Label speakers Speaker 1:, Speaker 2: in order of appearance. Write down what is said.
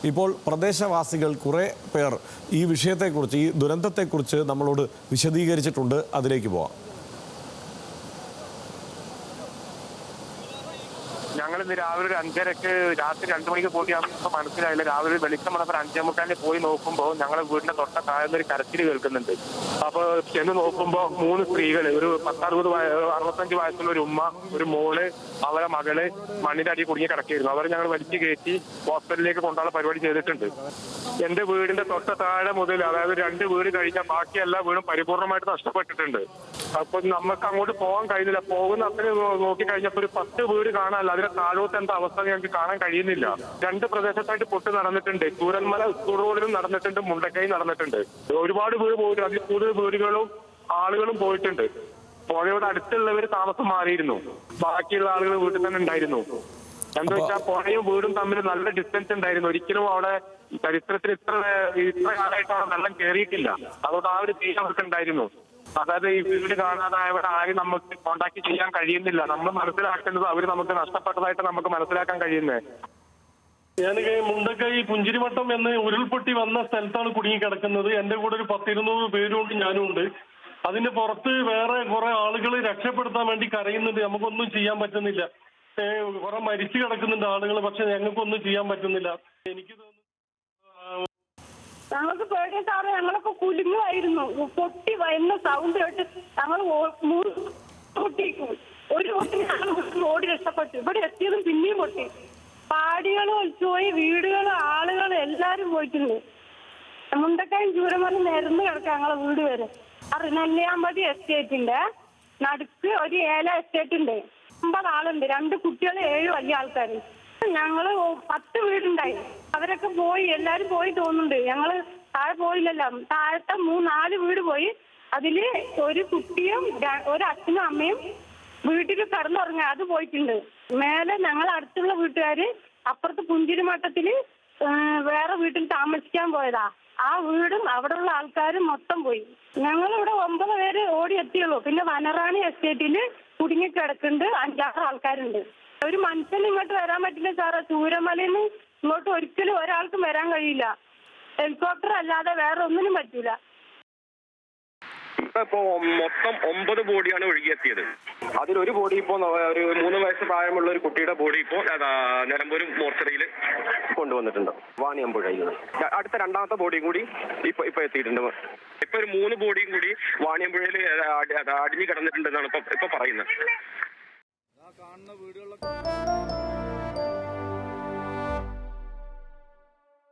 Speaker 1: ഇപ്പോൾ പ്രദേശവാസികൾ കുറേ പേർ ഈ വിഷയത്തെക്കുറിച്ച്, ഈ ദുരന്തത്തെക്കുറിച്ച് നമ്മളോട് വിശദീകരിച്ചിട്ടുണ്ട്. അതിലേക്ക് പോവാം.
Speaker 2: ഞങ്ങൾ ഇന്ന് രാവിലെ ഒരു 5:30-ക്ക് രാത്രി 2 മണിക്ക് പോയി മനസ്സിലായില്ല. രാവിലെ വെളിച്ചം വന്നപ്പോൾ 5:45 പോയി നോക്കുമ്പോൾ ഞങ്ങളെ വീടിന്റെ തൊട്ട താഴ്ന്ന ഒരു കരച്ചിൽ കേൾക്കുന്നുണ്ട്. അപ്പൊ ചെന്ന് നോക്കുമ്പോൾ 3 സ്ത്രീകൾ, ഒരു 65 വയസ്സുള്ള ഒരു ഉമ്മ, ഒരു മോള്, അവരെ മകള് മണ്ണിന്റെ അടി കുടുങ്ങി കിടക്കുകയായിരുന്നു. അവരെ ഞങ്ങൾ വലിച്ചു കയറ്റി ഹോസ്പിറ്റലിലേക്ക് കൊണ്ടുള്ള പരിപാടി ചെയ്തിട്ടുണ്ട്. എന്റെ വീടിന്റെ തൊട്ട താഴെ മുതൽ, അതായത് 2 വീട് കഴിഞ്ഞാൽ ബാക്കി എല്ലാ വീടും പരിപൂർണമായിട്ട് നഷ്ടപ്പെട്ടിട്ടുണ്ട്. അപ്പൊ നമുക്ക് അങ്ങോട്ട് പോകാൻ കഴിയുന്നില്ല. പോകുന്ന അത്രയും നോക്കി കഴിഞ്ഞപ്പോൾ ഒരു 10 വീട് കാണാനല്ല, അതിന്റെ താഴോട്ട് എന്താ അവസ്ഥ ഞങ്ങൾക്ക് കാണാൻ കഴിയുന്നില്ല. 2 പ്രദേശത്തായിട്ട് പൊട്ട് നടന്നിട്ടുണ്ട്. ചൂരന്മല സ്കൂൾ റോഡിലും നടന്നിട്ടുണ്ട്, മുണ്ടക്കൈ നടന്നിട്ടുണ്ട്. ഒരുപാട് വീട് പോയിട്ട് അതിൽ കൂടുതൽ വീടുകളും ആളുകളും പോയിട്ടുണ്ട്. പുഴയോട് അടുത്തുള്ളവർ താമസം മാറിയിരുന്നു. ബാക്കിയുള്ള ആളുകൾ വീട്ടിൽ തന്നെ ഉണ്ടായിരുന്നു. എന്താ വെച്ചാൽ പുഴയും വീടും തമ്മിൽ നല്ല ഡിസ്റ്റൻസ് ഉണ്ടായിരുന്നു. ഒരിക്കലും അവിടെ ചരിത്രത്തിൽ ഇത്ര കാലമായിട്ട് അവിടെ വെള്ളം കയറിയിട്ടില്ല. അതുകൊണ്ട് ആ ഒരു തീരം അവർക്ക് ഉണ്ടായിരുന്നു. അതായത് ഈ വീട് കാണാതായവരെ ആരും നമുക്ക് കോണ്ടാക്ട് ചെയ്യാൻ കഴിയുന്നില്ല. നമ്മൾ മനസ്സിലാക്കേണ്ടത് അവർ നമുക്ക് നഷ്ടപ്പെട്ടതായിട്ട് നമുക്ക് മനസ്സിലാക്കാൻ കഴിയുന്നത്.
Speaker 3: ഞാൻ മുണ്ടക്കൈ പുഞ്ചിരിമട്ടം എന്ന് ഉരുൾപൊട്ടി വന്ന സ്ഥലത്താണ് കുടുങ്ങിക്കിടക്കുന്നത്. എന്റെ കൂടെ ഒരു 10-200 പേരുണ്ട്, ഞാനും ഉണ്ട്. അതിന്റെ പുറത്ത് വേറെ കുറെ ആളുകൾ രക്ഷപ്പെടുത്താൻ വേണ്ടി കരയുന്നുണ്ട്. നമുക്കൊന്നും ചെയ്യാൻ പറ്റുന്നില്ല. കുറെ മരിച്ചു കിടക്കുന്നുണ്ട് ആളുകൾ, പക്ഷെ ഞങ്ങൾക്കൊന്നും ചെയ്യാൻ പറ്റുന്നില്ല. എനിക്ക്
Speaker 4: ഞങ്ങൾക്ക് പേടിയ സാറ്, ഞങ്ങളൊക്കെ കുലുങ്ങുമായിരുന്നു. പൊട്ടി വരുന്ന സൗണ്ട് കേട്ട് ഞങ്ങൾ പൊട്ടിക്കും. ഒരു ഓടി രക്ഷപ്പെട്ടു. ഇവിടെ എത്തിയതും പിന്നെയും പൊട്ടി. പാടികളും ഒലിച്ചുപോയി, വീടുകളും ആളുകളും എല്ലാരും പോയിട്ടുണ്ട്. മുണ്ടക്കായും ചൂരമല നിരന്ന് കിടക്കാം ഞങ്ങളെ വീട് വരെ. നെല്ലിയാമ്പതി എസ്റ്റേറ്റിന്റെ നടുക്ക് ഒരു ഏല എസ്റ്റേറ്റ് ഉണ്ട്. 50 ആളുണ്ട്. 2 കുട്ടികൾ, 7 വലിയ ആൾക്കാർ. ഞങ്ങള് 10 വീടുണ്ടായി. അവരൊക്കെ പോയി, എല്ലാരും പോയി തോന്നുന്നുണ്ട്. ഞങ്ങള് താഴെ പോയില്ലല്ലോ. താഴത്തെ 3-4 വീട് പോയി. അതില് ഒരു കുട്ടിയും ഒരു അച്ഛനും അമ്മയും വീട്ടിൽ കിടന്നുറങ്ങുക, അത് പോയിട്ടുണ്ട്. മേലെ ഞങ്ങൾ അടുത്തുള്ള വീട്ടുകാര് അപ്പുറത്ത് പുഞ്ചിരിമട്ടത്തില് വേറെ വീട്ടിൽ താമസിക്കാൻ പോയതാ. ആ വീടും അവിടെയുള്ള ആൾക്കാരും മൊത്തം പോയി. ഞങ്ങളിവിടെ 9 പേര് ഓടി എത്തിയുള്ളൂ. പിന്നെ വനറാണി എസ്റ്റേറ്റില് കുടുങ്ങിക്കിടക്കുന്നുണ്ട് 5-6 ആൾക്കാരുണ്ട്. ഒരു മനുഷ്യന് ഇങ്ങോട്ട് വരാൻ പറ്റില്ല സാറേ. ചൂരമലയിൽ നിന്ന് ഇങ്ങോട്ട് ഒരിക്കലും ഒരാൾക്കും വരാൻ കഴിയില്ല. ഹെലികോപ്റ്റർ അല്ലാതെ വേറെ ഒന്നിനും പറ്റൂല.
Speaker 5: ഇപ്പൊ മൊത്തം 9 ബോഡിയാണ് ഒഴുകിയെത്തിയത്. അതിലൊരു ബോഡി ഇപ്പോ ഒരു 3 വയസ്സ് പ്രായമുള്ള ഒരു കുട്ടിയുടെ ബോഡി ഇപ്പോ നിലമ്പൂർ മോർച്ചറിയിൽ കൊണ്ടുവന്നിട്ടുണ്ട്, വാണിയമ്പുഴയിൽ. അടുത്ത 2ാമത്തെ ബോഡിയും കൂടി ഇപ്പൊ എത്തിയിട്ടുണ്ട്. ഇപ്പൊ ഒരു 3 ബോഡിയും കൂടി വാണിയമ്പുഴയിൽ അടിഞ്ഞു കിടന്നിട്ടുണ്ടെന്നാണ് ഇപ്പൊ പറയുന്നത്.